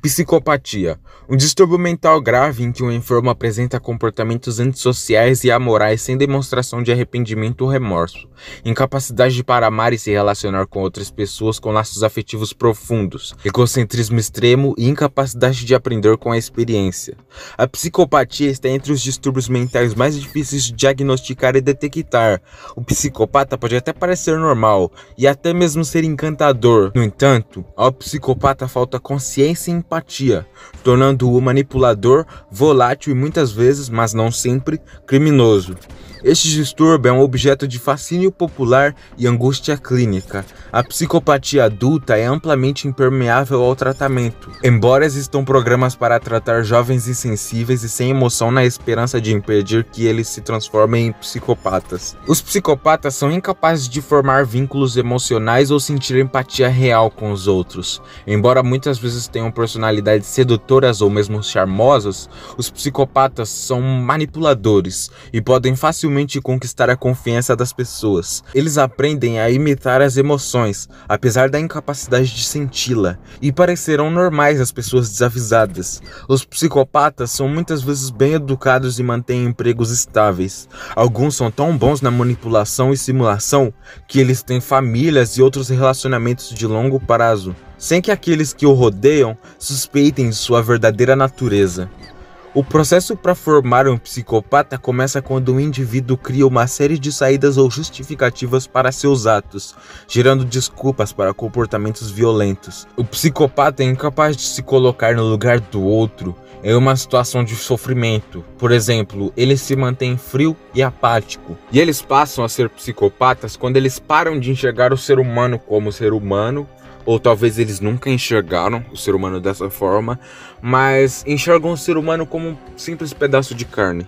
Psicopatia, um distúrbio mental grave em que o enfermo apresenta comportamentos antissociais e amorais sem demonstração de arrependimento ou remorso, incapacidade para amar e se relacionar com outras pessoas com laços afetivos profundos, egocentrismo extremo e incapacidade de aprender com a experiência. A psicopatia está entre os distúrbios mentais mais difíceis de diagnosticar e detectar. O psicopata pode até parecer normal e até mesmo ser encantador. No entanto, ao psicopata falta consciência e empatia, tornando-o manipulador, volátil e muitas vezes, mas não sempre, criminoso. Este distúrbio é um objeto de fascínio popular e angústia clínica. A psicopatia adulta é amplamente impermeável ao tratamento, embora existam programas para tratar jovens insensíveis e sem emoção na esperança de impedir que eles se transformem em psicopatas. Os psicopatas são incapazes de formar vínculos emocionais ou sentir empatia real com os outros. Embora muitas vezes tenham personalidades sedutoras ou mesmo charmosas, os psicopatas são manipuladores e podem facilmente conquistar a confiança das pessoas. Eles aprendem a imitar as emoções, apesar da incapacidade de senti-la, e parecerão normais às pessoas desavisadas. Os psicopatas são muitas vezes bem educados e mantêm empregos estáveis. Alguns são tão bons na manipulação e simulação que eles têm famílias e outros relacionamentos de longo prazo, sem que aqueles que o rodeiam suspeitem de sua verdadeira natureza. O processo para formar um psicopata começa quando o indivíduo cria uma série de saídas ou justificativas para seus atos, gerando desculpas para comportamentos violentos. O psicopata é incapaz de se colocar no lugar do outro em uma situação de sofrimento. Por exemplo, ele se mantém frio e apático. E eles passam a ser psicopatas quando eles param de enxergar o ser humano como ser humano, ou talvez eles nunca enxergaram o ser humano dessa forma, mas enxergam o ser humano como um simples pedaço de carne.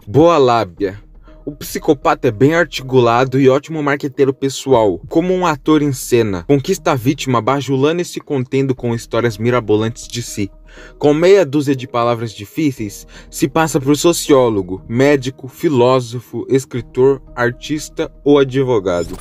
Boa lábia. O psicopata é bem articulado e ótimo marqueteiro pessoal. Como um ator em cena, conquista a vítima bajulando e se contendo com histórias mirabolantes de si. Com meia dúzia de palavras difíceis, se passa por sociólogo, médico, filósofo, escritor, artista ou advogado.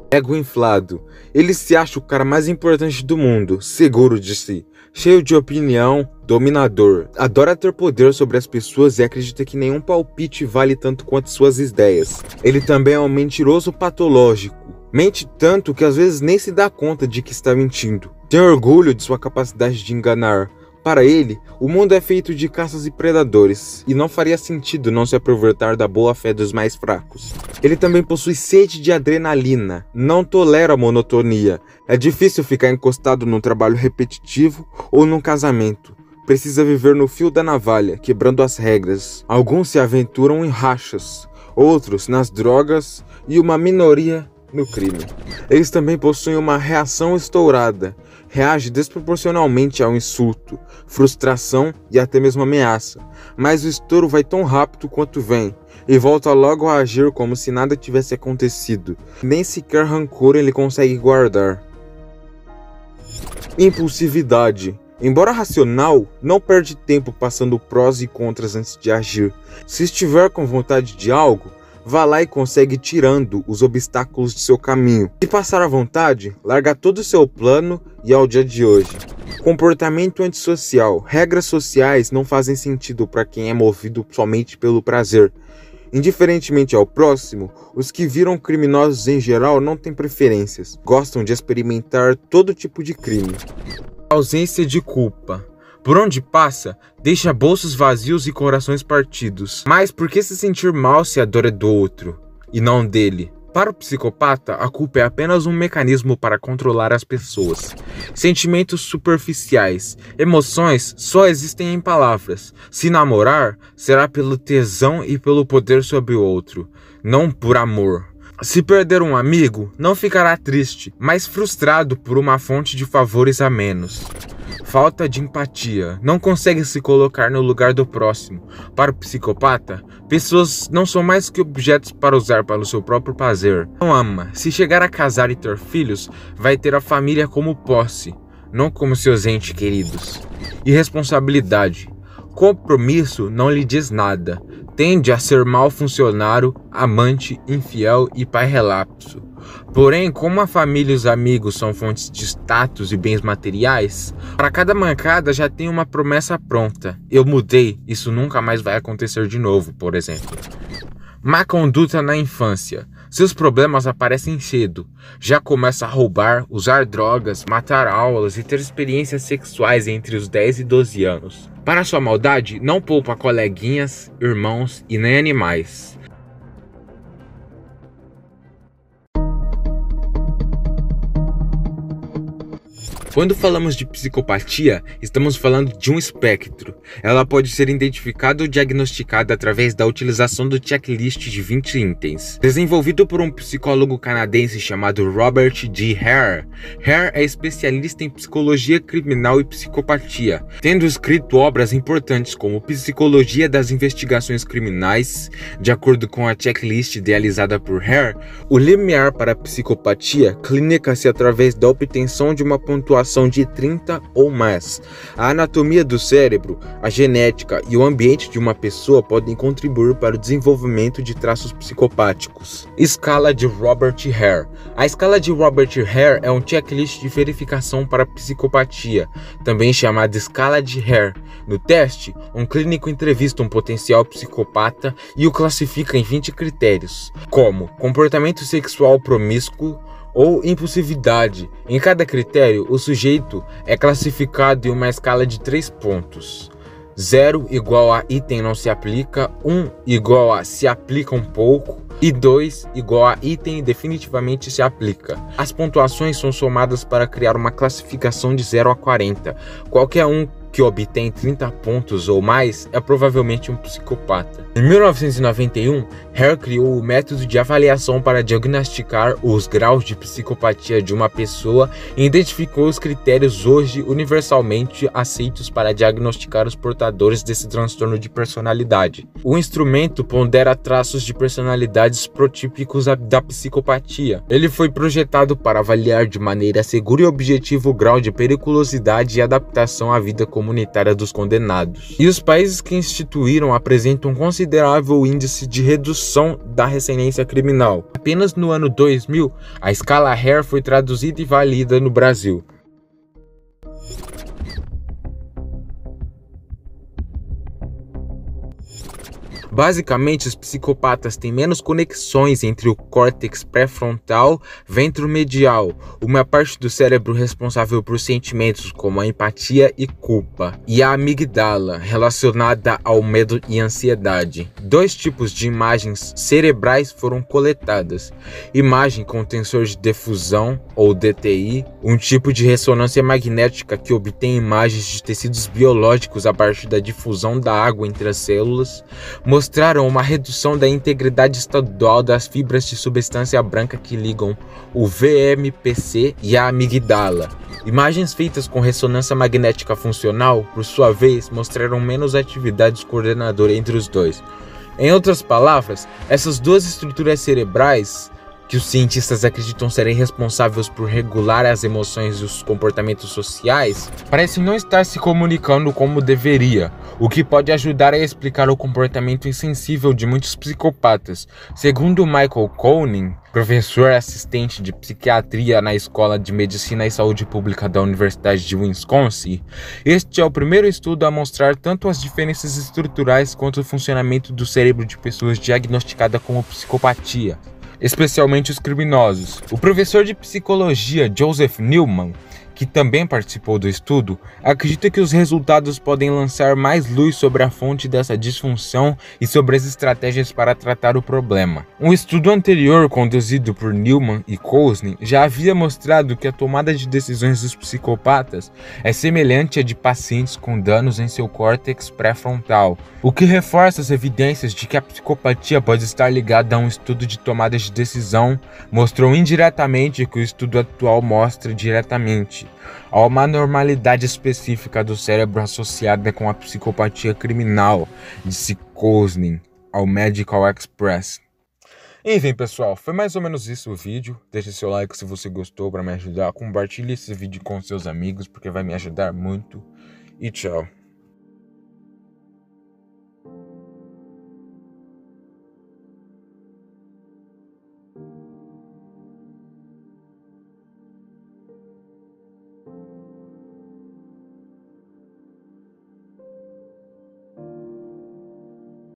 Ego inflado. Ele se acha o cara mais importante do mundo, seguro de si, cheio de opinião, dominador. Adora ter poder sobre as pessoas e acredita que nenhum palpite vale tanto quanto suas ideias. Ele também é um mentiroso patológico. Mente tanto que às vezes nem se dá conta de que está mentindo. Tem orgulho de sua capacidade de enganar. Para ele, o mundo é feito de caças e predadores, e não faria sentido não se aproveitar da boa-fé dos mais fracos. Ele também possui sede de adrenalina, não tolera a monotonia. É difícil ficar encostado num trabalho repetitivo ou num casamento. Precisa viver no fio da navalha, quebrando as regras. Alguns se aventuram em rachas, outros nas drogas e uma minoria no crime. Eles também possuem uma reação estourada. Reage desproporcionalmente ao insulto, frustração e até mesmo ameaça. Mas o estouro vai tão rápido quanto vem, e volta logo a agir como se nada tivesse acontecido. Nem sequer rancor ele consegue guardar. Impulsividade. Embora racional, não perde tempo passando prós e contras antes de agir. Se estiver com vontade de algo, vá lá e consegue tirando os obstáculos de seu caminho. Se passar à vontade, larga todo o seu plano e ao dia de hoje. Comportamento antissocial. Regras sociais não fazem sentido para quem é movido somente pelo prazer. Indiferentemente ao próximo, os que viram criminosos em geral não têm preferências. Gostam de experimentar todo tipo de crime. Ausência de culpa. Por onde passa, deixa bolsos vazios e corações partidos. Mas por que se sentir mal se a dor é do outro, e não dele? Para o psicopata, a culpa é apenas um mecanismo para controlar as pessoas. Sentimentos superficiais. Emoções só existem em palavras. Se namorar, será pelo tesão e pelo poder sobre o outro, não por amor. Se perder um amigo, não ficará triste, mas frustrado por uma fonte de favores a menos. Falta de empatia. Não consegue se colocar no lugar do próximo. Para o psicopata, pessoas não são mais que objetos para usar para o seu próprio prazer. Não ama. Se chegar a casar e ter filhos, vai ter a família como posse, não como seus entes queridos. Irresponsabilidade. Compromisso não lhe diz nada. Tende a ser mau funcionário, amante, infiel e pai relapso. Porém, como a família e os amigos são fontes de status e bens materiais, para cada mancada já tem uma promessa pronta. Eu mudei, isso nunca mais vai acontecer de novo, por exemplo. Má conduta na infância. Seus problemas aparecem cedo. Já começa a roubar, usar drogas, matar aulas e ter experiências sexuais entre os 10 e 12 anos. Para sua maldade, não poupa coleguinhas, irmãos e nem animais. Quando falamos de psicopatia, estamos falando de um espectro. Ela pode ser identificada ou diagnosticada através da utilização do checklist de 20 itens. Desenvolvido por um psicólogo canadense chamado Robert D. Hare. Hare é especialista em psicologia criminal e psicopatia, tendo escrito obras importantes como Psicologia das Investigações Criminais. De acordo com a checklist idealizada por Hare, o limiar para a psicopatia clinica-se através da obtenção de uma pontuação de 30 ou mais. A anatomia do cérebro, a genética e o ambiente de uma pessoa podem contribuir para o desenvolvimento de traços psicopáticos. Escala de Robert Hare. A escala de Robert Hare é um checklist de verificação para psicopatia, também chamada escala de Hare. No teste, um clínico entrevista um potencial psicopata e o classifica em 20 critérios, como comportamento sexual promíscuo ou impulsividade. Em cada critério, o sujeito é classificado em uma escala de 3 pontos. 0 igual a item não se aplica, 1 igual a se aplica um pouco e 2 igual a item definitivamente se aplica. As pontuações são somadas para criar uma classificação de 0 a 40. Qualquer um que obtém 30 pontos ou mais é provavelmente um psicopata. Em 1991, Hare criou o método de avaliação para diagnosticar os graus de psicopatia de uma pessoa e identificou os critérios hoje universalmente aceitos para diagnosticar os portadores desse transtorno de personalidade. O instrumento pondera traços de personalidades protípicos da psicopatia. Ele foi projetado para avaliar de maneira segura e objetiva o grau de periculosidade e adaptação à vida comunitária dos condenados. E os países que instituíram apresentam considerável índice de redução da reincidência criminal. Apenas no ano 2000, a escala Hare foi traduzida e valida no Brasil. Basicamente, os psicopatas têm menos conexões entre o córtex pré-frontal e ventromedial, uma parte do cérebro responsável por sentimentos como a empatia e culpa, e a amígdala, relacionada ao medo e ansiedade. 2 tipos de imagens cerebrais foram coletadas: imagem com tensor de difusão, ou DTI, um tipo de ressonância magnética que obtém imagens de tecidos biológicos a partir da difusão da água entre as células, mostraram uma redução da integridade estadual das fibras de substância branca que ligam o VMPC e a amígdala. Imagens feitas com ressonância magnética funcional, por sua vez, mostraram menos atividade coordenadora entre os dois. Em outras palavras, essas duas estruturas cerebrais, que os cientistas acreditam serem responsáveis por regular as emoções e os comportamentos sociais, parecem não estar se comunicando como deveria, o que pode ajudar a explicar o comportamento insensível de muitos psicopatas. Segundo Michael Koenig, professor assistente de psiquiatria na Escola de Medicina e Saúde Pública da Universidade de Wisconsin, este é o primeiro estudo a mostrar tanto as diferenças estruturais quanto o funcionamento do cérebro de pessoas diagnosticadas com psicopatia, especialmente os criminosos. O professor de psicologia Joseph Newman, que também participou do estudo, acredita que os resultados podem lançar mais luz sobre a fonte dessa disfunção e sobre as estratégias para tratar o problema. Um estudo anterior, conduzido por Newman e Koenig, já havia mostrado que a tomada de decisões dos psicopatas é semelhante à de pacientes com danos em seu córtex pré-frontal, o que reforça as evidências de que a psicopatia pode estar ligada a um estudo de tomada de decisão, mostrou indiretamente o que o estudo atual mostra diretamente. Há uma anormalidade específica do cérebro associada com a psicopatia criminal, disse Koenig ao Medical Express. Enfim, pessoal, foi mais ou menos isso o vídeo. Deixe seu like se você gostou para me ajudar. Compartilhe esse vídeo com seus amigos porque vai me ajudar muito. E tchau.